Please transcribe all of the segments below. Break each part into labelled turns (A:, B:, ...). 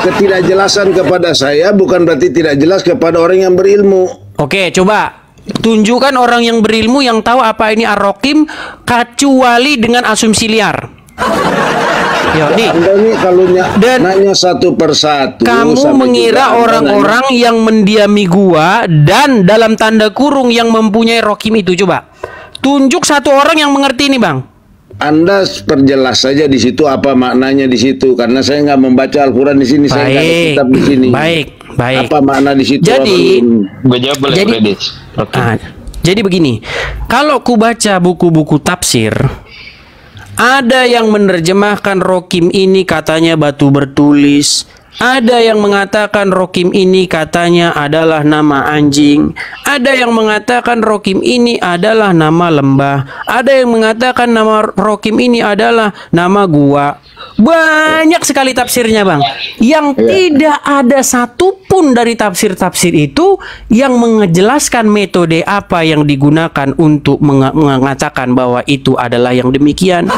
A: ketidakjelasan kepada saya bukan berarti tidak jelas kepada orang yang berilmu.
B: Oke, coba tunjukkan orang yang berilmu yang tahu apa ini ar-Rokim kecuali dengan asumsi liar. Yo, nih.
A: Anda ini kalau nanya satu persatu.
B: Kamu mengira orang-orang yang mendiami gua dan dalam tanda kurung yang mempunyai Rokim itu, coba tunjuk satu orang yang mengerti ini, Bang.
A: Anda perjelas saja di situ apa maknanya di situ, karena saya nggak membaca Al-Quran di sini, saya nggak ada kitab di sini.
B: Baik.
A: Apa makna di situ?
B: Jadi,
C: gue jawab boleh,
B: jadi begini, kalau ku baca buku-buku tafsir, ada yang menerjemahkan Rokim ini katanya batu bertulis. Ada yang mengatakan Rokim ini katanya adalah nama anjing. Ada yang mengatakan Rokim ini adalah nama lembah. Ada yang mengatakan nama Rokim ini adalah nama gua. Banyak sekali tafsirnya, Bang. Yang tidak ada satupun dari tafsir-tafsir itu yang menjelaskan metode apa yang digunakan untuk mengatakan bahwa itu adalah yang demikian.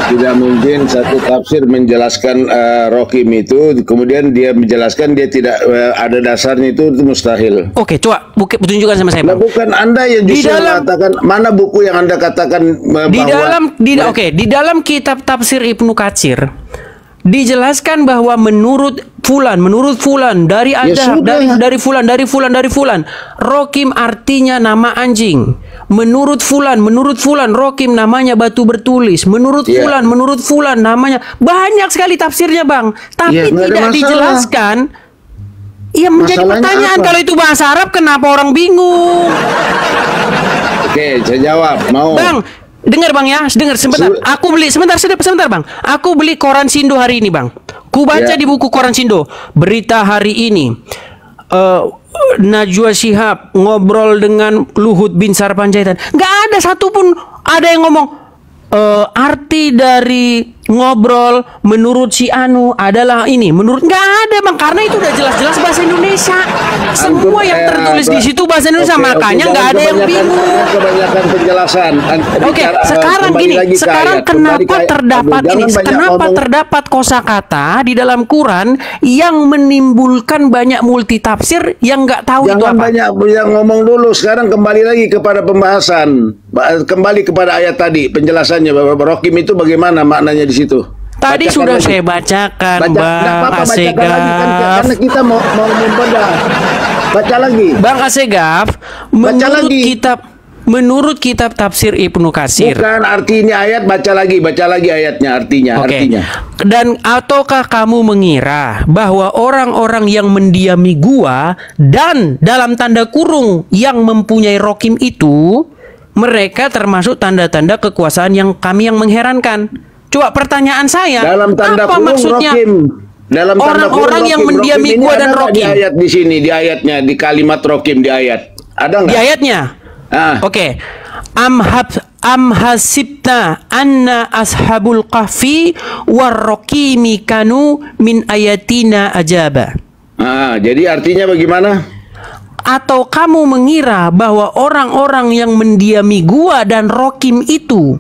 A: Tidak mungkin satu tafsir menjelaskan Rokim itu, kemudian dia menjelaskan dia tidak ada dasarnya, itu mustahil.
B: Oke, coba tunjukkan sama saya, Bang.
A: Nah, bukan Anda yang justru mengatakan, mana buku yang Anda katakan
B: di dalam kitab tafsir Ibnu Katsir dijelaskan bahwa menurut fulan dari dari fulan Rokim artinya nama anjing. Menurut fulan Rokim namanya batu bertulis. Menurut fulan namanya, banyak sekali tafsirnya, Bang. Tapi tidak dijelaskan. Iya, menjadi pertanyaan apa? Kalau itu bahasa Arab kenapa orang bingung?
A: Oke, saya jawab. Mau.
B: Bang, dengar, Bang, ya. Dengar sebentar. Aku beli sebentar, Bang. Aku beli koran Sindo hari ini, Bang. Ku baca di buku koran Sindo berita hari ini. Najwa Shihab ngobrol dengan Luhut bin Sarpanjaitan. Nggak ada satupun ada yang ngomong arti dari ngobrol menurut si Anu adalah ini, menurut, nggak ada, Bang, karena itu udah jelas-jelas bahasa Indonesia. Semua yang tertulis di situ bahasa Indonesia, makanya nggak ada yang bingung.
A: Kebanyakan penjelasan.
B: Sekarang gini, kenapa terdapat kosakata di dalam Quran yang menimbulkan banyak multitafsir yang nggak tahu itu apa?
A: Banyak yang ngomong dulu. Sekarang kembali lagi kepada pembahasan, kembali kepada ayat tadi penjelasannya bahwa Rokim itu bagaimana maknanya di situ.
B: Tadi sudah saya bacakan, Bang Asegaf.
A: Karena kita mau membedah. Baca lagi,
B: Bang Asegaf. Menurut kitab tafsir Ibnu Katsir.
A: Bukan arti ini ayat, baca lagi ayatnya, artinya.
B: Dan ataukah kamu mengira bahwa orang-orang yang mendiami gua dan dalam tanda kurung yang mempunyai Rokim itu, mereka termasuk tanda-tanda kekuasaan yang kami yang mengherankan? Coba pertanyaan saya,
A: dalam tanda
B: apa
A: kurung
B: maksudnya
A: Rokim? Dalam tanda
B: orang-orang yang mendiami gua dan Rokim?
A: Di ayat di sini, di ayatnya, di kalimat Rokim di ayat. Ada nggak?
B: Di ayatnya. Oke. Am hasibta anna ashabul kahfi warrokimi kanu min ayatina ajaba.
A: Jadi artinya bagaimana?
B: Atau kamu mengira bahwa orang-orang yang mendiami gua dan Rokim itu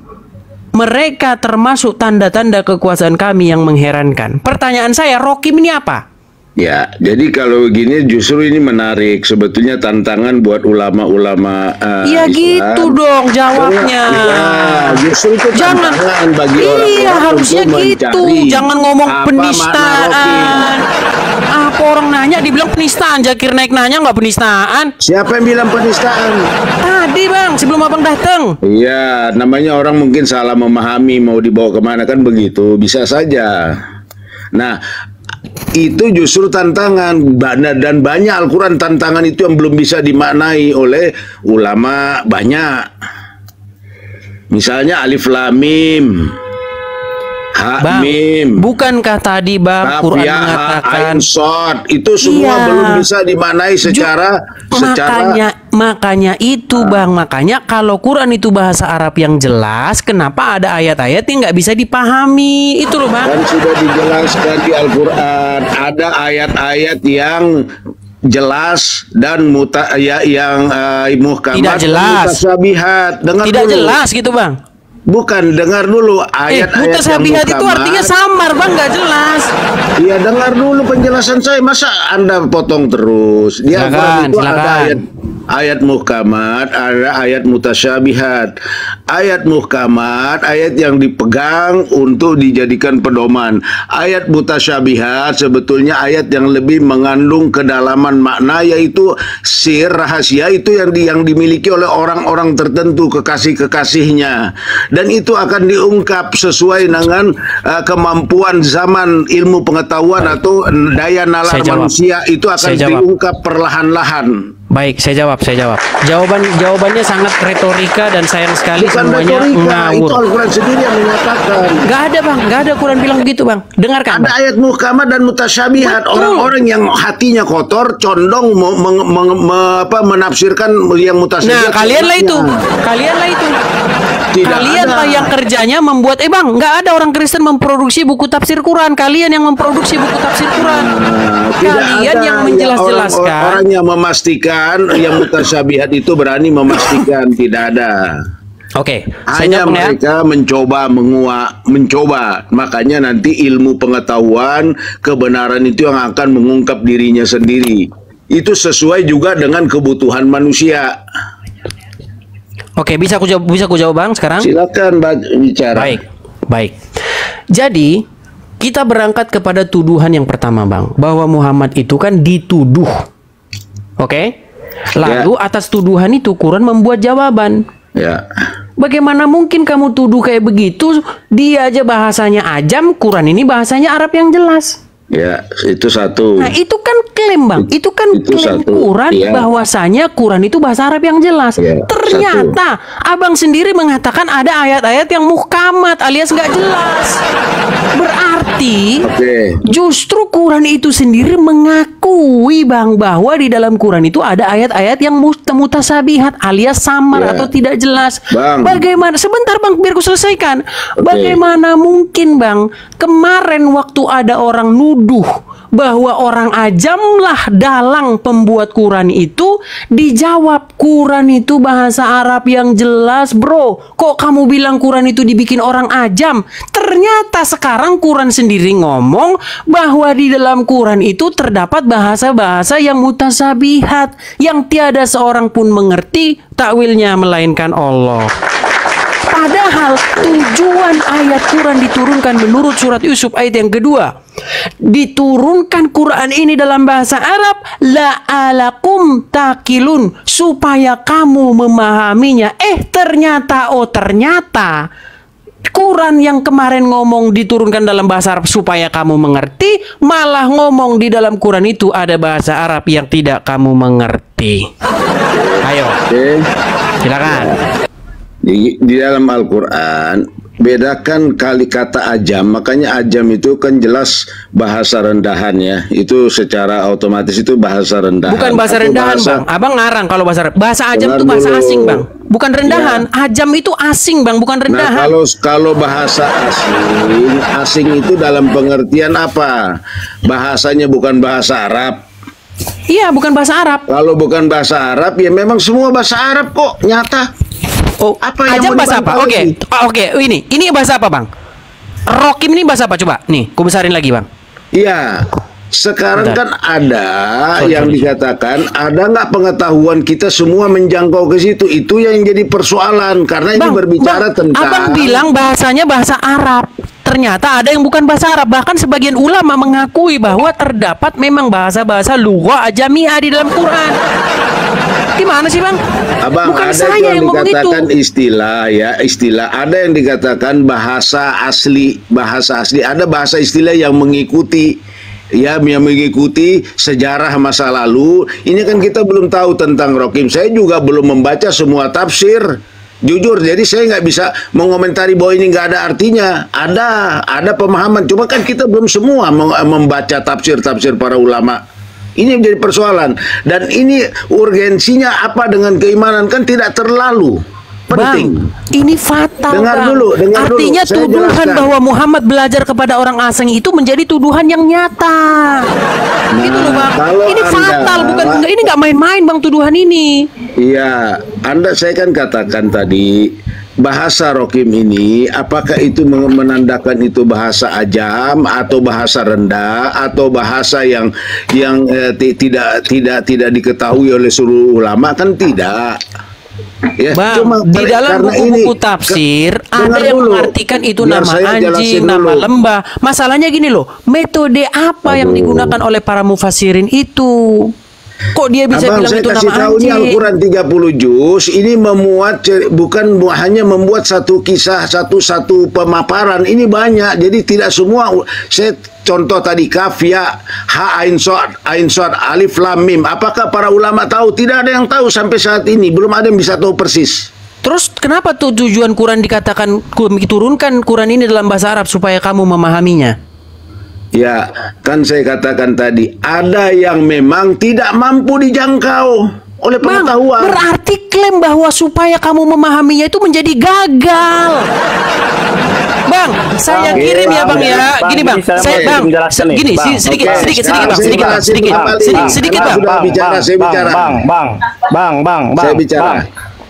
B: mereka termasuk tanda-tanda kekuasaan kami yang mengherankan? Pertanyaan saya, Rokim ini apa?
A: Ya, jadi kalau begini justru ini menarik. Sebetulnya tantangan buat ulama-ulama
B: ya
A: Islam.
B: Gitu dong jawabnya.
A: Justru itu tantangan bagi orang-orang.
B: Iya, harusnya gitu. Jangan ngomong penistaan. Apa orang nanya dibilang penistaan? Zakir Naik nanya nggak penistaan?
A: Siapa yang bilang penistaan?
B: Tadi, Bang, sebelum Abang datang.
A: Iya, namanya orang mungkin salah memahami mau dibawa kemana, kan begitu. Bisa saja. Nah, itu justru tantangan, dan banyak Al-Quran tantangan itu yang belum bisa dimaknai oleh ulama banyak. Misalnya Alif Lam Mim, Ha Mim.
B: Bukankah tadi, Bang, Quran mengatakan
A: Shad, itu semua belum bisa dimaknai secara
B: makanya itu, Bang, makanya kalau Quran itu bahasa Arab yang jelas, kenapa ada ayat-ayat yang nggak bisa dipahami? Itu loh, Bang.
A: Dan sudah dijelaskan di Al-Quran, ada ayat-ayat yang jelas dan
B: tidak jelas
A: mutasabihat.
B: Tidak jelas gitu, Bang.
A: Bukan, dengar dulu ayat-ayat yang
B: Mutasabihat itu
A: muhkamat.
B: artinya samar bang, nggak jelas.
A: Iya, dengar dulu penjelasan saya. Masa Anda potong terus? Di Al-Quran itu ada ayat muhkamat, ada ayat mutasyabihat. Ayat muhkamat, ayat yang dipegang untuk dijadikan pedoman. Ayat mutasyabihat sebetulnya ayat yang lebih mengandung kedalaman makna, yaitu sir, rahasia itu yang dimiliki oleh orang-orang tertentu, kekasih-kekasihnya. Dan itu akan diungkap sesuai dengan kemampuan zaman ilmu pengetahuan atau daya nalar manusia, itu akan diungkap perlahan-lahan.
B: Baik, saya jawab. Jawabannya sangat retorika dan sayang sekali
A: Bukan
B: semuanya
A: retorika,
B: ngawur.
A: itu Al-Quran sendiri yang menyatakan.
B: Gak ada bang, gak ada Quran bilang begitu bang. Dengarkan.
A: Ada ayat muhkamat dan mutasyabihat. Orang-orang yang hatinya kotor condong menafsirkan yang mutasyabihat.
B: Nah, kalianlah itu. Kalianlah yang kerjanya membuat bang, nggak ada orang Kristen memproduksi buku tafsir Quran. Kalian yang memproduksi buku tafsir Quran. Kalian yang menjelas-jelaskan.
A: Orang yang memastikan yang mutasyabihat itu berani memastikan tidak ada.
B: Oke,
A: hanya mereka mencoba mencoba. Makanya nanti ilmu pengetahuan kebenaran itu yang akan mengungkap dirinya sendiri. Itu sesuai juga dengan kebutuhan manusia.
B: Oke, bisa aku jawab bang sekarang?
A: Silakan bicara.
B: Baik. Jadi kita berangkat kepada tuduhan yang pertama bang, bahwa Muhammad itu kan dituduh. Oke? Lalu atas tuduhan itu Quran membuat jawaban.
A: Ya.
B: Bagaimana mungkin kamu tuduh kayak begitu? Dia aja bahasanya ajam, Quran ini bahasanya Arab yang jelas.
A: Ya, itu satu.
B: Nah, itu kan klaim bang, itu kan klaim Quran bahwasanya Quran itu bahasa Arab yang jelas. Ternyata abang sendiri mengatakan ada ayat-ayat yang muhkamat alias nggak jelas. Berarti justru Quran itu sendiri mengakui bang bahwa di dalam Quran itu ada ayat-ayat yang mutasabihat alias samar atau tidak jelas. Bagaimana? Sebentar bang, biar ku selesaikan. Bagaimana mungkin bang kemarin waktu ada orang nuduh bahwa orang ajamlah dalang pembuat Quran itu, dijawab Quran itu bahasa Arab yang jelas bro. Kok kamu bilang Quran itu dibikin orang ajam? Ternyata sekarang Quran sendiri ngomong bahwa di dalam Quran itu terdapat bahasa-bahasa yang mutasabihat, yang tiada seorang pun mengerti takwilnya melainkan Allah. Padahal tujuan ayat Quran diturunkan menurut surat Yusuf ayat yang kedua, diturunkan Quran ini dalam bahasa Arab la'alakum takilun, supaya kamu memahaminya. Ternyata Quran yang kemarin ngomong diturunkan dalam bahasa Arab supaya kamu mengerti, malah ngomong di dalam Quran itu ada bahasa Arab yang tidak kamu mengerti. Ayo, silakan.
A: Di dalam Al-Quran bedakan kali kata ajam. Makanya ajam itu kan jelas bahasa rendahan ya. Itu secara otomatis itu bahasa rendahan.
B: Bukan bahasa rendahan bang. Abang ngarang kalau bahasa ajam itu bahasa asing bang. Bukan rendahan. Ajam itu asing bang, bukan rendahan.
A: Nah, kalau bahasa asing itu dalam pengertian apa? Bahasanya bukan bahasa Arab.
B: Iya, bukan bahasa Arab.
A: Kalau bukan bahasa Arab ya memang semua bahasa Arab kok nyata. Apa
B: ajam bahasa apa? Oke, ini bahasa apa bang? Rokim ini bahasa apa? Coba nih, ku besarin lagi bang.
A: Iya, sekarang kan ada yang dikatakan ada nggak pengetahuan kita semua menjangkau ke situ? Itu yang jadi persoalan karena ini berbicara tentang.
B: Abang bilang bahasanya bahasa Arab. Ternyata ada yang bukan bahasa Arab. Bahkan sebagian ulama mengakui bahwa terdapat memang bahasa-bahasa lughah ajamiyah di dalam Quran. Gimana sih bang?
A: Abang,
B: bukan
A: ada
B: saya yang
A: dikatakan istilah. Ada yang dikatakan bahasa asli. Ada bahasa istilah yang mengikuti sejarah masa lalu. Ini kan kita belum tahu tentang Rokim. Saya juga belum membaca semua tafsir. Jujur, jadi saya nggak bisa mengomentari bahwa ini nggak ada artinya. Ada pemahaman. Cuma kan kita belum semua membaca tafsir-tafsir para ulama. Ini menjadi persoalan. Dan ini urgensinya apa dengan keimanan? Kan tidak terlalu penting.
B: Bang, ini fatal.
A: Dengar dulu.
B: Artinya tuduhan bahwa Muhammad belajar kepada orang asing itu menjadi tuduhan yang nyata. Gitu loh bang. Ini fatal, bukan? Ini nggak main-main bang tuduhan ini.
A: Iya, saya kan katakan tadi bahasa Rokim ini, apakah itu menandakan itu bahasa ajam atau bahasa rendah atau bahasa yang tidak diketahui oleh seluruh ulama, kan tidak. Ya,
B: Bang, di dalam buku-buku tafsir ada yang mengartikan itu nama anjing, nama lembah. Masalahnya gini loh, metode apa yang digunakan oleh para mufassirin itu? Kok dia bisa bilang itu nama anjing?
A: Al-Quran 30 juz ini bukan hanya membuat satu kisah, satu pemaparan. Ini banyak, jadi tidak semua. Saya contoh tadi kaf, ya, ha, ain sod, alif lam mim. Apakah para ulama tahu? Tidak ada yang tahu sampai saat ini. Belum ada yang bisa tahu persis.
B: Terus kenapa tuh tujuan Quran dikatakan turunkan Quran ini dalam bahasa Arab supaya kamu memahaminya?
A: Ya, kan saya katakan tadi, ada yang memang tidak mampu dijangkau oleh pengetahuan.
B: Bang, berarti klaim bahwa supaya kamu memahaminya itu menjadi gagal. Bang, saya kirim ya Bang ya. Gini Bang, saya Bang, gini sedikit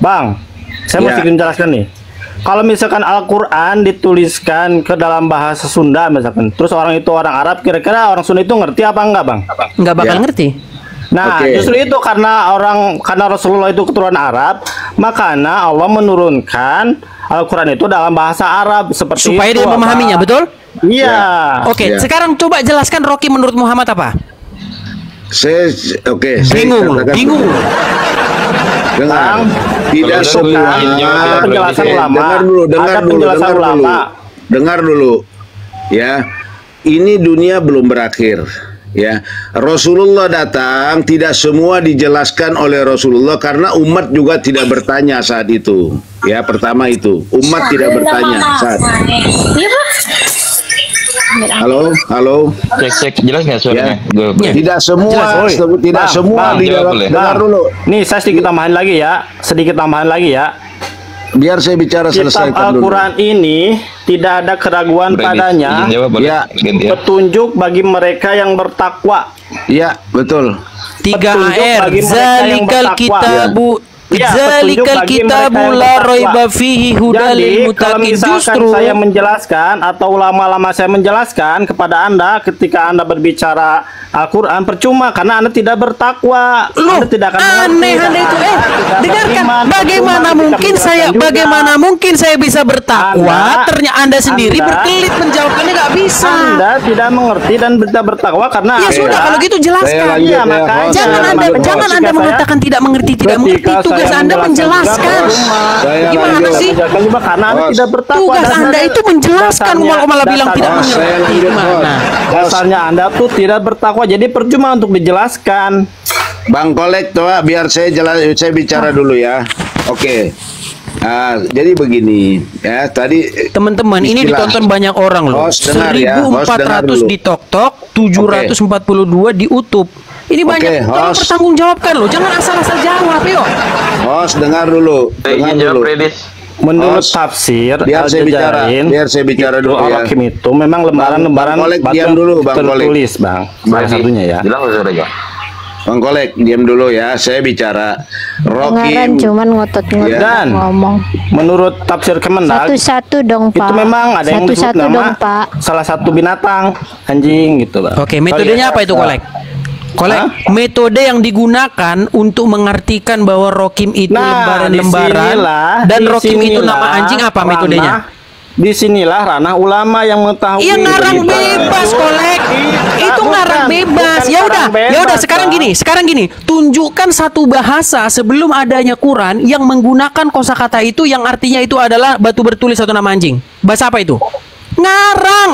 C: Bang, saya mesti menjelaskan nih. Kalau misalkan Al-Quran dituliskan ke dalam bahasa Sunda misalkan, terus orang itu orang Arab, kira-kira orang Sunda itu ngerti apa enggak, Bang?
B: Enggak bakal ngerti.
C: Nah, justru itu karena Rasulullah itu keturunan Arab, makanya Allah menurunkan Al-Quran itu dalam bahasa Arab seperti
B: supaya
C: itu,
B: dia memahaminya, betul?
C: Iya.
B: Oke, sekarang coba jelaskan Rocky menurut Muhammad apa? Bingung.
A: Dengar, tidak semua.
C: Penjelasan ulama.
A: Dengar dulu. Ya, ini dunia belum berakhir. Ya, Rasulullah datang, tidak semua dijelaskan oleh Rasulullah karena umat juga tidak bertanya saat itu. Ya, pertama itu umat tidak bertanya saat. Halo.
D: Cek jelas nggak suaranya?
A: Ya. Tidak semua, di dalam. Dengar dulu.
C: Nih, saya sedikit tambahan lagi ya.
A: Biar saya bicara selesai
C: Kitab Al-Quran ini tidak ada keraguan padanya.
A: Ya,
C: petunjuk bagi mereka yang bertakwa.
A: Ya, betul.
B: 3 AR zalikal kitabu zalikal kitabu la raiba fihi hudal lil muttaqin. Justru
C: saya menjelaskan atau lama-lama saya menjelaskan kepada Anda ketika Anda berbicara Al-Quran percuma karena Anda tidak bertakwa.
B: Loh,
C: Anda tidak akan
B: aneh itu. Dengarkan, bagaimana mungkin saya bisa bertakwa, ternyata Anda sendiri berkelit menjawabnya nggak bisa.
C: Anda tidak mengerti dan tidak bertakwa karena
B: ya sudah, kalau gitu jelaskan.
C: Ya, makanya
B: jangan Anda mengatakan tidak mengerti. Tugas Anda menjelaskan. Gimana sih?
C: Karena Anda tidak bertakwa.
B: Tugas Anda itu menjelaskan, malah bilang tidak mengerti. Gimana?
C: Dasarnya Anda tuh tidak bertakwa. Jadi percuma untuk dijelaskan.
A: Bang Kolek, biar saya bicara dulu ya. Oke. Jadi begini ya, tadi
B: teman-teman ini ditonton banyak orang loh. 1400 di TokTok, 742 di YouTube. Ini banyak yang pertanggungjawabkan loh. Jangan asal-asal jawab, yuk.
A: Host, dengar dulu.
C: Menurut tafsir
A: biar saya bicara dulu ya.
C: Al-Hakim itu memang lembaran-lembaran
A: batu
C: tertulis, Bang. Salah satunya ya.
A: Bang Kolek, diam dulu ya. Saya bicara.
E: Rokim cuman ngotot-ngotot
C: dan
E: ngomong.
C: Menurut tafsir Kemendag,
E: satu-satu dong, Pak.
C: Itu memang ada yang disebut nama
E: dong, Pak.
C: salah satu binatang, anjing gitu, Bang.
B: Oke, metodenya apa itu, Kolek? Metode yang digunakan untuk mengartikan bahwa Rokim itu lembaran-lembaran dan Rokim itu nama anjing, apa metodenya?
C: Disinilah ranah ulama yang mengetahui.
B: Iya, ngarang bebas, Kolek. Itu ngarang bebas. Ya udah. Sekarang gini. Tunjukkan satu bahasa sebelum adanya Quran yang menggunakan kosakata itu yang artinya itu adalah batu bertulis atau nama anjing. Bahasa apa itu? Ngarang.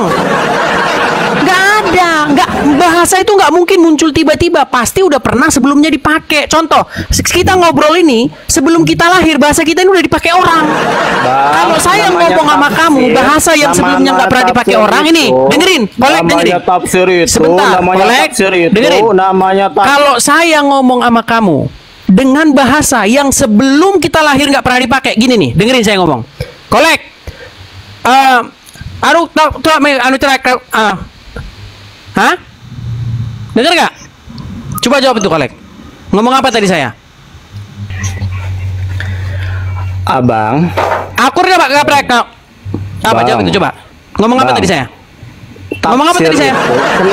B: Nggak ada, bahasa itu nggak mungkin muncul tiba-tiba, pasti udah pernah sebelumnya dipakai. Contoh, kita ngobrol ini sebelum kita lahir bahasa kita ini udah dipakai orang. Kalau saya ngomong sama kamu bahasa yang sebelumnya nggak pernah dipakai orang ini, dengerin, Kolek, dengerin. Sebentar, Kolek, dengerin. Kalau saya ngomong sama kamu dengan bahasa yang sebelum kita lahir nggak pernah dipakai, gini nih, dengerin saya ngomong, Kolek. Hah? Dengar nggak? Coba jawab itu, Kolek. Ngomong apa tadi saya?
C: Abang,
B: Akur nggak Pak Gaprek? Apa
C: Bang.
B: jawab itu coba? Ngomong apa
C: Bang.
B: tadi saya? Ngomong apa tadi saya?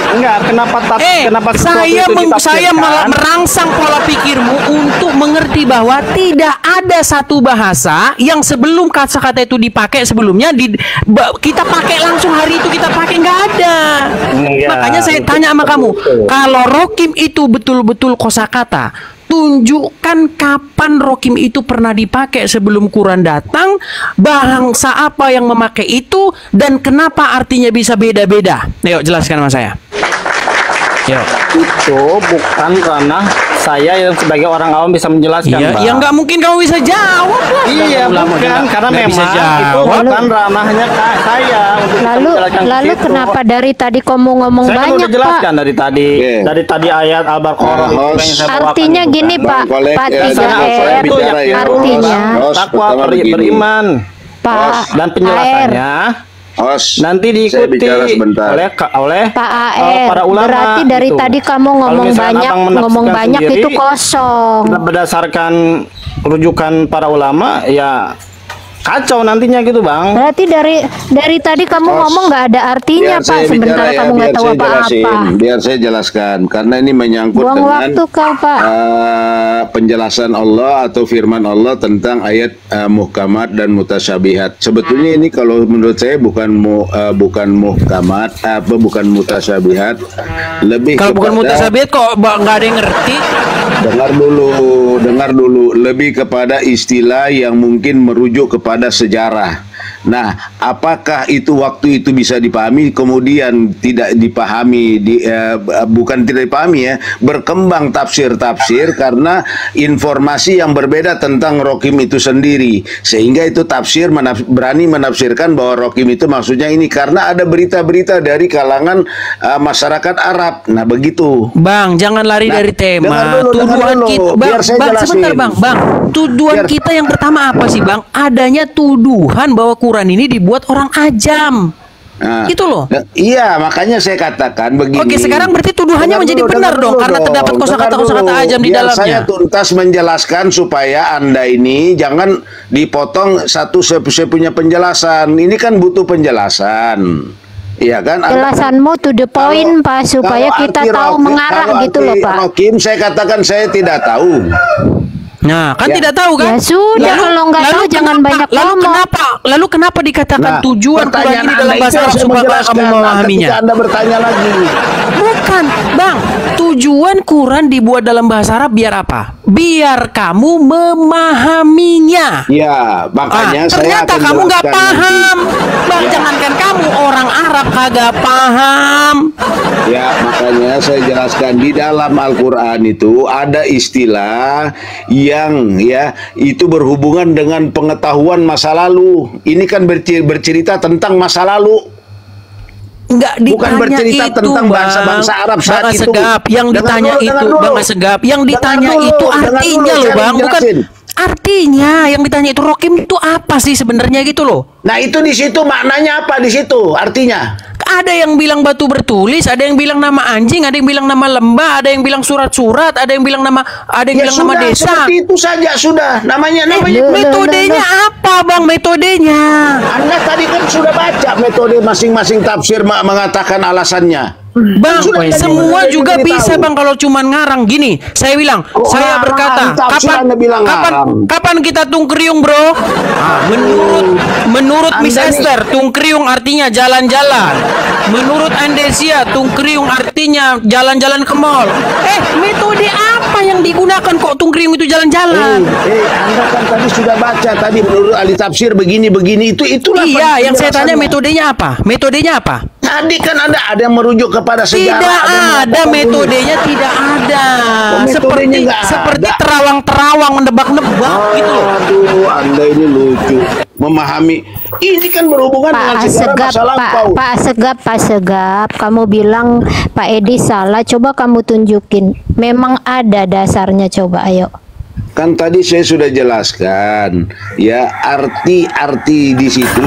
C: Enggak, kenapa kenapa sesuatu
B: saya
C: itu
B: saya malah
C: ditafsirkan?
B: merangsang pola pikirmu untuk mengerti bahwa tidak ada satu bahasa yang sebelum kata-kata itu dipakai sebelumnya kita pakai langsung hari itu kita pakai, nggak ada.
C: Enggak,
B: Makanya saya
C: itu
B: tanya sama kamu,
C: betul.
B: kalau rokim itu betul-betul kosakata, tunjukkan kapan rokim itu pernah dipakai sebelum Quran datang, bangsa apa yang memakai itu, dan kenapa artinya bisa beda-beda. Yuk jelaskan sama saya. Yuk.
C: Itu bukan ranah saya yang sebagai orang awam bisa menjelaskan,
B: Iya,
C: Bang.
B: ya nggak mungkin kamu bisa jawab lah.
C: Iya, bukan, karena
B: nggak bisa
C: memang itu
B: jawab.
C: bukan ranahnya saya untuk bisa
E: Lalu
C: menjelaskan ke
E: lalu
C: situ.
E: kenapa dari tadi kamu ngomong
C: Saya kan
E: banyak,
C: udah jelaskan
E: Pak?
C: dari tadi,
A: Oke.
C: dari tadi ayat Al-Baqarah itu yang saya bawakan
E: Artinya
C: itu,
E: gini,
C: kan.
E: Pak.
A: Bang Kolek,
E: Pak
A: ya,
E: 3R,
A: saya bicara ya.
E: artinya
A: Host,
C: takwa
A: pertama begini.
C: beriman
E: Pak
C: dan penjelasannya
A: Host,
C: nanti
A: saya
C: diikuti
A: bicara sebentar.
C: oleh
E: Pak AR,
C: para ulama.
E: berarti dari
C: gitu.
E: tadi kamu
C: Kalau
E: ngomong
C: misalkan
E: banyak,
C: abang menafsirkan
E: ngomong banyak
C: sendiri,
E: itu kosong.
C: berdasarkan rujukan para ulama, ya kacau nantinya gitu, Bang.
E: Berarti dari tadi kamu
A: Host,
E: ngomong nggak ada artinya,
A: biar
E: Pak.
A: saya
E: Sebentar
A: bicara ya,
E: kamu nggak
A: biar
E: tahu
A: saya
E: apa-apa.
A: jelasin, biar saya jelaskan, karena ini menyangkut
E: Buang
A: dengan
E: waktu kau, Pak.
A: penjelasan Allah atau firman Allah tentang ayat muhkamat dan mutasyabihat. Sebetulnya ini kalau menurut saya bukan muhkamat, bukan mutasyabihat, lebih
B: Kalau bukan
A: kepada-
B: mutasyabihat kok nggak ada yang ngerti.
A: dengar dulu, lebih kepada istilah yang mungkin merujuk kepada sejarah. Nah, apakah itu waktu itu bisa dipahami, kemudian tidak dipahami, bukan tidak dipahami ya, berkembang tafsir-tafsir karena informasi yang berbeda tentang rokim itu sendiri, sehingga itu tafsir berani menafsirkan bahwa rokim itu maksudnya ini karena ada berita-berita dari kalangan masyarakat Arab. Nah, begitu.
B: Bang, jangan lari
A: Nah,
B: dari tema.
A: dengar
B: Tuduhan
A: dulu,
B: kita,
A: biar saya
B: bang,
A: jelasin.
B: sebentar, bang. Tuduhan
A: Biar-
B: kita yang pertama apa sih, bang? Adanya tuduhan bahwa Quran ini dibuat orang ajam.
A: Nah,
B: Itu loh.
A: Iya, makanya saya katakan begini.
B: Oke, sekarang berarti tuduhannya
A: Dengar
B: menjadi
A: dulu,
B: benar
A: dengar
B: dong,
A: dulu
B: karena terdapat
A: dong.
B: kosakata-kosakata
A: Dengar dulu.
B: ajam di
A: Biar
B: dalamnya.
A: saya tuntas menjelaskan supaya Anda ini jangan dipotong satu saya punya penjelasan. Ini kan butuh penjelasan. Iya kan?
E: Jelasanmu to the point, Pak, supaya
A: kalau
E: kita
A: arti
E: tahu
A: rokim-
E: mengarah
A: kalau
E: gitu
A: arti
E: loh, Pak.
A: rokim, saya katakan saya tidak tahu.
B: Nah, kan
A: Ya.
B: tidak tahu kan?
E: Ya sudah, kalau nggak tahu jangan banyak ngomong.
B: Lalu kenapa dikatakan tujuan Quran
A: pertanyaan
B: ini dalam
A: Anda
B: bahasa
A: itu
B: Arab
A: saya
B: supaya
A: menjelaskan.
B: kamu memahaminya?
A: Ketika Anda bertanya lagi.
B: Bukan, Bang. Tujuan Quran dibuat dalam bahasa Arab biar apa? Biar kamu memahaminya.
A: Ya, makanya saya
B: ternyata
A: akan
B: kamu nggak
A: jelaskan
B: paham,
A: nanti.
B: Bang. Jangankan kamu, orang Arab kagak paham.
A: Ya, makanya saya jelaskan di dalam Al-Quran itu ada istilah yang ya itu berhubungan dengan pengetahuan masa lalu. Ini kan bercerita tentang masa lalu.
B: Nggak ditanya
A: Bukan bercerita
B: itu,
A: tentang
B: Bang.
A: bangsa-bangsa Arab saat
B: Bang
A: itu.
B: Segap, yang
A: Dengar
B: ditanya
A: dulu,
B: itu,
A: dengar dulu.
B: Bang Segap, yang
A: Dengar
B: ditanya
A: dulu,
B: itu
A: dengar
B: artinya
A: dulu,
B: loh,
A: saya
B: Bang. Bukan
A: jelasin.
B: artinya yang ditanya itu rokim itu apa sih sebenarnya gitu loh.
A: Nah, itu di situ maknanya apa di situ? Artinya.
B: Ada yang bilang batu bertulis, ada yang bilang nama anjing, ada yang bilang nama lembah, ada yang bilang surat-surat, ada yang bilang nama, ada yang
A: Ya
B: bilang nama
A: sudah,
B: desa.
A: seperti itu saja sudah. Namanya
B: Metodenya apa, Bang? Metodenya?
A: Anda tadi kan sudah baca metode masing-masing tafsir mengatakan alasannya.
B: Bang,
A: Sudah,
B: semua
A: tadi
B: juga
A: Anda
B: bisa,
A: tahu.
B: Bang, kalau cuman ngarang gini. Saya bilang, saya
A: ngarang,
B: berkata,
A: tafsir Anda bilang ngarang.
B: kapan kita tungkriung, Bro? Menurut Miss
A: Anda nih-
B: Esther, tungkriung artinya jalan-jalan. Menurut Andesia, tungkriung artinya jalan-jalan ke mall. Metode apa yang digunakan kok tungkriung itu jalan-jalan?
A: Anda kan tadi sudah baca tadi menurut ahli tafsir begini itulah.
B: Iya, yang saya tanya
A: penjelasannya.
B: metodenya apa? Metodenya apa?
A: Tadi kan ada yang merujuk kepada sejarah.
B: Tidak
A: yang
B: ada
A: mengatakan
B: metodenya, tidak ada.
A: metodenya nggak
B: Seperti
A: ada.
B: terawang-terawang menebak-nebak gitu loh.
A: Aduh, Anda ini lucu. Memahami. Ini kan berhubungan dengan
E: Pak
A: sejarah
E: Segap,
A: masa lampau.
E: Pak Segap, kamu bilang Pak Edi salah. Coba kamu tunjukin. Memang ada dasarnya. Coba, ayo.
A: Kan tadi saya sudah jelaskan ya arti-arti di situ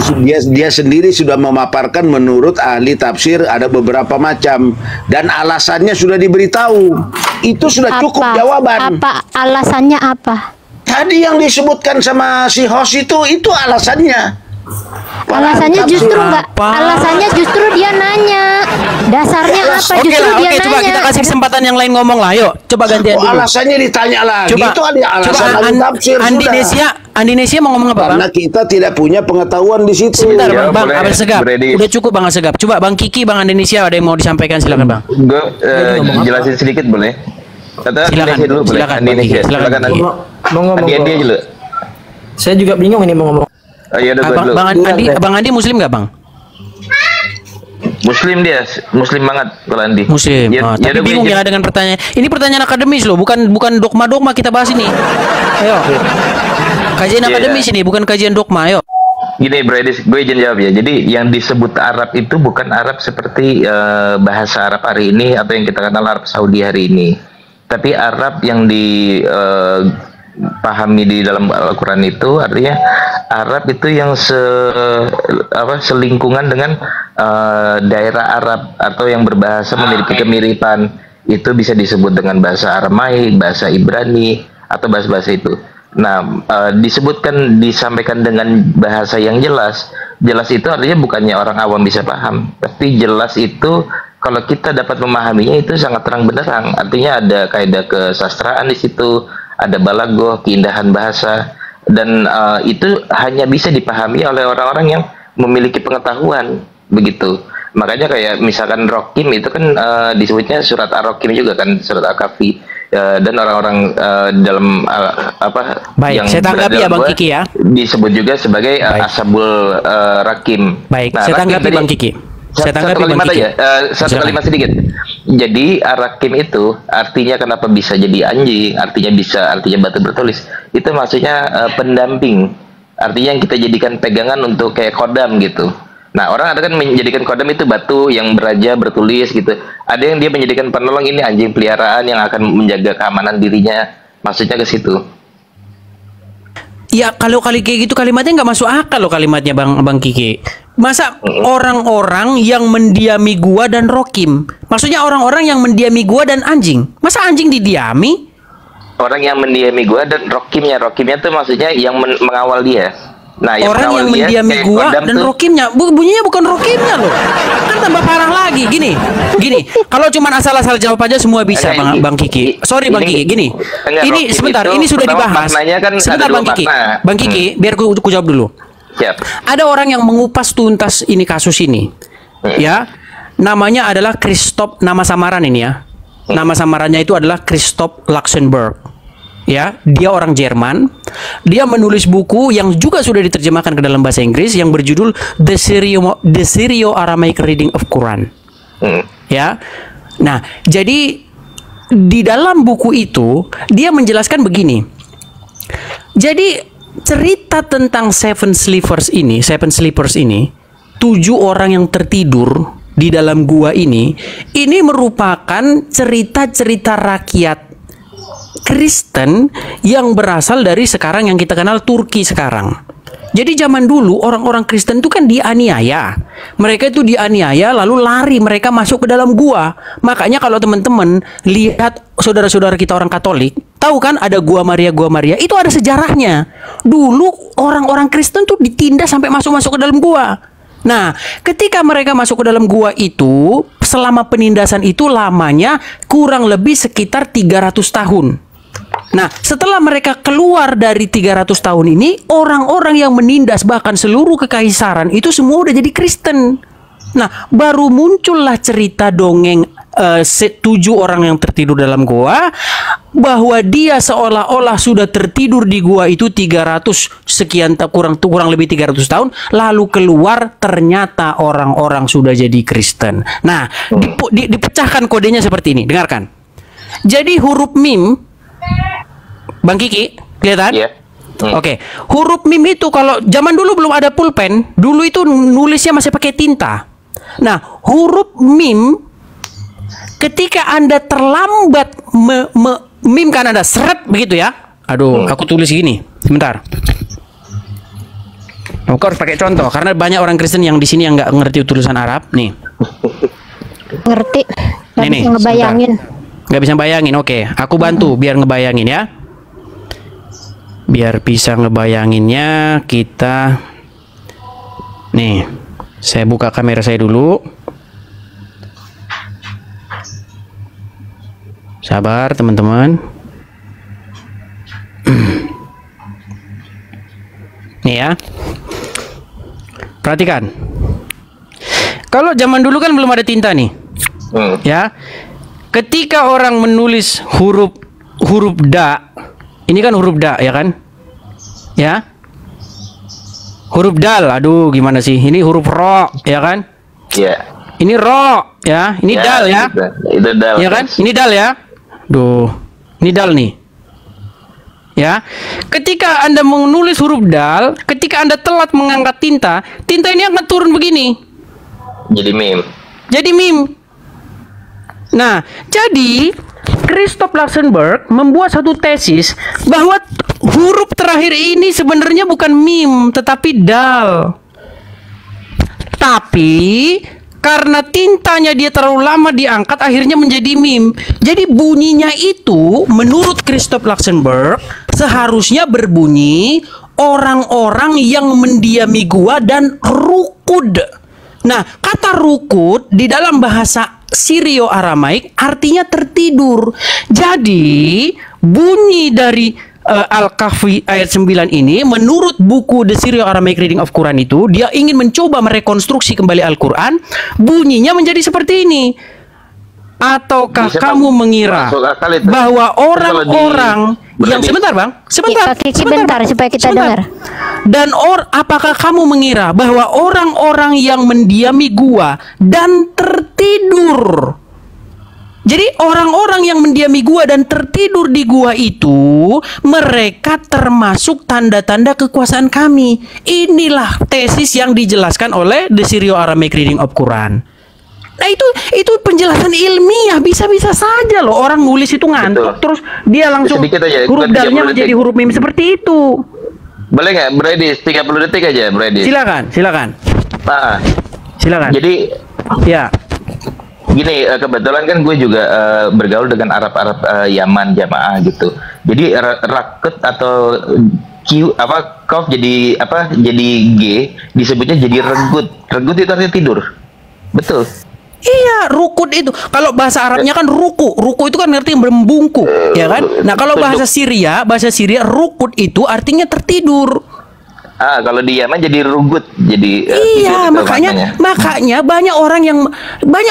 A: dia sendiri sudah memaparkan menurut ahli tafsir ada beberapa macam dan alasannya sudah diberitahu. Itu sudah cukup jawaban.
E: Apa alasannya apa?
A: Tadi yang disebutkan sama si host itu alasannya.
E: Alasannya justru enggak.
B: Apa?
E: Alasannya justru dia nanya. Dasarnya apa?
B: Oke
E: Justru
B: lah,
E: dia
B: oke, coba
E: nanya.
B: kita kasih kesempatan yang lain ngomong lah. Yuk, coba gantian
A: Oh,
B: dulu.
A: alasannya ditanya lagi.
B: Coba,
A: Itu ada alasan
B: coba
A: ahli tafsir sudah.
B: Andinesia mau ngomong apa, Bang?
A: Karena kita tidak punya pengetahuan di situ.
B: Sebentar,
D: Ya,
B: Bang,
D: boleh,
B: Abel Segap.
D: Brady.
B: Udah cukup, Bang Segap. Coba Bang Kiki, Bang Indonesia ada yang mau disampaikan, silakan, Bang.
D: Gue jelasin sedikit boleh? Kata
B: Silakan,
D: Indonesia dulu boleh?
B: silakan,
D: Indonesia.
B: Bang Kiki, silakan,
D: Silakan
B: Bang
D: nanti.
B: Kiki.
F: Mau ngomong
D: Adi
F: kok.
D: dulu.
F: Saya juga bingung ini mau ngomong.
D: Oh iya udah gue
B: Bang,
D: dulu.
B: Bang Andi Muslim nggak, Bang?
D: Muslim dia, Muslim banget kalau Andi.
B: Muslim.
D: Ya,
B: Tapi
D: udah,
B: bingung
D: gue
B: ya dengan pertanyaan. Ini pertanyaan akademis loh, bukan dogma-dogma kita bahas ini. Ayo. Kajian
D: Iya.
B: akademis ini, bukan kajian dogma. Ayo.
D: Gini Brady, gue izin jawab ya. Jadi yang disebut Arab itu bukan Arab seperti bahasa Arab hari ini atau yang kita kenal Arab Saudi hari ini. Tapi Arab yang dipahami di dalam Al-Quran itu artinya Arab itu yang selingkungan dengan daerah Arab atau yang berbahasa memiliki kemiripan. Itu bisa disebut dengan bahasa Aramaik, bahasa Ibrani atau bahasa-bahasa itu. Nah, disampaikan dengan bahasa yang jelas. Jelas itu artinya bukannya orang awam bisa paham, tapi jelas itu kalau kita dapat memahaminya itu sangat terang benderang. Artinya ada kaidah kesastraan di situ, ada balagoh, keindahan bahasa, dan itu hanya bisa dipahami oleh orang-orang yang memiliki pengetahuan begitu. Makanya kayak misalkan Rokim itu kan disebutnya surat Ar-Rokim juga kan, surat Al-Kahfi. Dan orang-orang dalam
B: Baik,
D: yang
B: saya tanggapi
D: berada
B: ya, Bang
D: dalam
B: Kiki ya.
D: disebut juga sebagai
B: Baik.
D: Ashabul Rakim.
B: Baik,
D: Nah,
B: saya
D: Rakim
B: tanggapi
D: tadi-
B: Bang Kiki. Saya
D: satu
B: tanggapi Bang
D: kalimat
B: Kiki.
D: aja, satu
B: Silakan.
D: kalimat sedikit. Jadi Ar-Rakim itu artinya kenapa bisa jadi anjing, artinya batu bertulis. Itu maksudnya pendamping. Artinya yang kita jadikan pegangan untuk kayak kodam gitu. Nah, orang ada kan menjadikan kodam itu batu yang beraja bertulis gitu. Ada yang dia menjadikan penolong, ini anjing peliharaan yang akan menjaga keamanan dirinya. Maksudnya ke situ.
B: Ya kalau kali kayak gitu kalimatnya nggak masuk akal loh kalimatnya Bang Kiki. Masa orang-orang yang mendiami gua dan Rokim? Maksudnya orang-orang yang mendiami gua dan anjing? Masa anjing didiami?
D: Orang yang mendiami gua dan Rokimnya tuh maksudnya yang mengawal dia. Nah,
B: Orang yang
D: mengawal dia
B: mendiami
D: kayak
B: gua
D: kodam
B: dan
D: tuh.
B: Rokimnya, bunyinya bukan Rokimnya loh. Kan tambah parah lagi. Gini. Kalau cuma asal-asal jawab aja semua bisa,
D: Enggak,
B: Bang Kiki. Sorry Bang Kiki, gini.
D: Enggak,
B: Ini
D: Rokim
B: sebentar,
D: itu
B: ini sudah
D: pertama
B: dibahas.
D: maknanya kan
B: Sebentar
D: ada
B: Bang
D: dua
B: Kiki.
D: makna.
B: Bang Kiki, biar ku jawab dulu.
D: Siap.
B: Ada orang yang mengupas tuntas ini kasus ini. Ya. Namanya adalah Christoph, nama samaran ini ya. Nama samarannya itu adalah Christoph Luxemburg. Ya, dia orang Jerman. Dia menulis buku yang juga sudah diterjemahkan ke dalam bahasa Inggris yang berjudul The Syrio-Aramaic Reading of Quran. Ya. Nah, jadi di dalam buku itu dia menjelaskan begini. Jadi cerita tentang Seven Sleepers ini, 7 orang yang tertidur di dalam gua ini merupakan cerita-cerita rakyat Kristen yang berasal dari sekarang yang kita kenal Turki sekarang. Jadi zaman dulu orang-orang Kristen itu kan dianiaya. Mereka itu dianiaya lalu lari mereka masuk ke dalam gua. Makanya kalau teman-teman lihat saudara-saudara kita orang Katolik, tahu kan ada gua Maria, itu ada sejarahnya. Dulu orang-orang Kristen tuh ditindas sampai masuk-masuk ke dalam gua. Nah, ketika mereka masuk ke dalam gua itu, selama penindasan itu lamanya kurang lebih sekitar 300 tahun. Nah, setelah mereka keluar dari 300 tahun ini, orang-orang yang menindas bahkan seluruh kekaisaran itu semua udah jadi Kristen. Nah, baru muncullah cerita dongeng 7 orang yang tertidur dalam gua, bahwa dia seolah-olah sudah tertidur di gua itu 300 sekian kurang lebih 300 tahun, lalu keluar ternyata orang-orang sudah jadi Kristen. Nah, dipecahkan kodenya seperti ini. Dengarkan. Jadi huruf mim, Bang Kiki, kelihatan?
D: Iya.
B: Oke, huruf mim itu kalau zaman dulu belum ada pulpen, dulu itu nulisnya masih pakai tinta. Nah, huruf mim ketika Anda terlambat mim kan Anda seret begitu ya. Aduh, aku tulis gini. Sebentar. Aku harus pakai contoh karena banyak orang Kristen yang di sini yang nggak ngerti tulisan Arab. Nih.
E: Ngerti? Gak
B: Nih,
E: bisa ngebayangin.
B: Nggak bisa bayangin. Oke, aku bantu biar ngebayangin ya. Biar bisa ngebayanginnya, kita nih, saya buka kamera saya dulu. Sabar teman-teman. Nih ya, perhatikan. Kalau zaman dulu kan belum ada tinta nih, ya. Ketika orang menulis huruf da, ini kan huruf da ya kan, ya. Huruf dal, aduh gimana sih? Ini huruf ro ya kan?
D: Iya.
B: Ini ro ya, ini
D: Ya,
B: dal ya.
D: Itu dal.
B: Ya kan? Ini dal ya. Duh, ini dal nih. Ya. Ketika Anda menulis huruf dal, ketika Anda telat mengangkat tinta, tinta ini akan turun begini.
D: Jadi meme.
B: Jadi meme. Nah, jadi Christoph Luxenberg membuat satu tesis bahwa huruf terakhir ini sebenarnya bukan meme, tetapi dal. Tapi karena tintanya dia terlalu lama diangkat, akhirnya menjadi meme. Jadi bunyinya itu menurut Christoph Luxenberg seharusnya berbunyi orang-orang yang mendiami gua dan rukud. Nah, kata rukud di dalam bahasa Syrio-Aramaik artinya tertidur. Jadi bunyi dari Al-Kahfi ayat 9 ini menurut buku The Syrio-Aramaic Reading of Quran itu, dia ingin mencoba merekonstruksi kembali Al-Quran, bunyinya menjadi seperti ini. Ataukah
D: Bisa
B: kamu mengira
D: masuk akal itu.
B: bahwa
D: Kalau
B: orang-orang yang sebentar Bang, sebentar.
E: Pak Kiki
B: sebentar,
E: bentar
B: Bang,
E: supaya kita
B: sebentar.
E: dengar.
B: Dan apakah kamu mengira bahwa orang-orang yang mendiami gua dan tertidur? Jadi orang-orang yang mendiami gua dan tertidur di gua itu, mereka termasuk tanda-tanda kekuasaan kami. Inilah tesis yang dijelaskan oleh The Syrio-Aramaic Reading of Quran. Nah itu penjelasan ilmiah, bisa-bisa saja loh orang nulis itu ngantuk.
D: Betul.
B: Terus dia langsung
D: Sedikit aja,
B: huruf
D: bukan 30
B: dalnya menjadi
D: detik.
B: huruf mim seperti itu.
D: Boleh nggak, Bro Edis? 30 detik aja, Bro Edis.
B: Silakan.
D: Nah,
B: Silakan.
D: jadi
B: Ya.
D: gini, kebetulan kan gue juga bergaul dengan Arab-Arab Yaman jamaah gitu. Jadi rakut atau Q apa kof jadi apa jadi G disebutnya jadi regut. Regut itu artinya tidur. Betul.
B: Iya, rukun itu. Kalau bahasa Arabnya kan ruku. Ruku itu kan artinya membungkuk, ya kan? Nah, kalau bahasa Syria rukun itu artinya tertidur.
D: Kalau di Yaman jadi rugut, jadi
B: Iya,
D: tidur itu
B: makanya banyak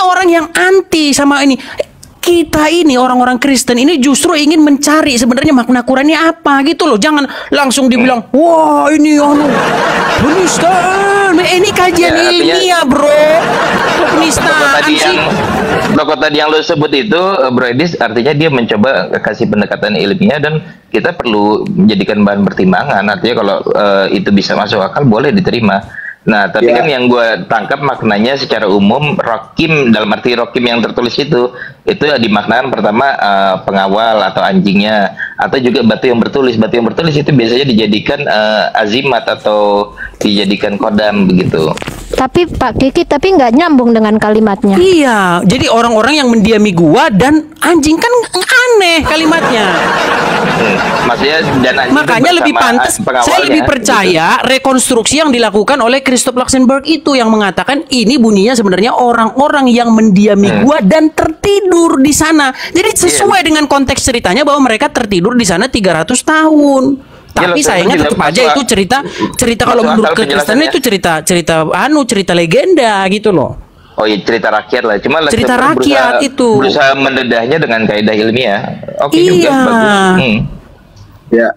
B: orang yang anti sama ini. Kita ini orang-orang Kristen ini justru ingin mencari sebenarnya makna Qurannya apa gitu loh. Jangan langsung dibilang, wah ini penistaan. Ini kajian
D: Ya, artinya-
B: ilmiah, bro. Penistaan sih.
D: Tokoh tadi yang lo sebut itu, Bro Edis, artinya dia mencoba kasih pendekatan ilmiah dan kita perlu menjadikan bahan pertimbangan. Artinya kalau itu bisa masuk akal, boleh diterima. Nah, tapi kan yang gue tangkap maknanya secara umum, rokim, dalam arti rokim yang tertulis itu dimaknakan pertama pengawal atau anjingnya, atau juga batu yang bertulis. Batu yang bertulis itu biasanya dijadikan azimat atau dijadikan kodam begitu.
E: Tapi Pak Kiki nggak nyambung dengan kalimatnya.
B: Iya, jadi orang-orang yang mendiami gua dan anjing kan aneh kalimatnya.
D: Maksudnya dan anjing
B: Makanya
D: itu
B: lebih
D: bersama
B: pantas, saya
D: pengawalnya,
B: lebih
D: gitu.
B: percaya rekonstruksi yang dilakukan oleh Christoph Luxenberg itu yang mengatakan ini bunyinya sebenarnya orang-orang yang mendiami gua dan tertidur di sana. Jadi sesuai dengan konteks ceritanya bahwa mereka tertidur di sana 300 tahun. Tapi
D: Ya,
B: sayangnya
D: juga
B: tetap aja
D: masuk-
B: itu cerita kalau
D: masuk
B: menurut
D: akal
B: kekristenan itu
D: penjelasannya.
B: cerita legenda gitu loh.
D: Oh iya, cerita rakyat lah. Cuma
B: Cerita
D: Luxembourg
B: rakyat itu.
D: berusaha mendedahnya dengan kaidah ilmiah. Oke
B: Iya.
D: juga bagus.
A: Ya,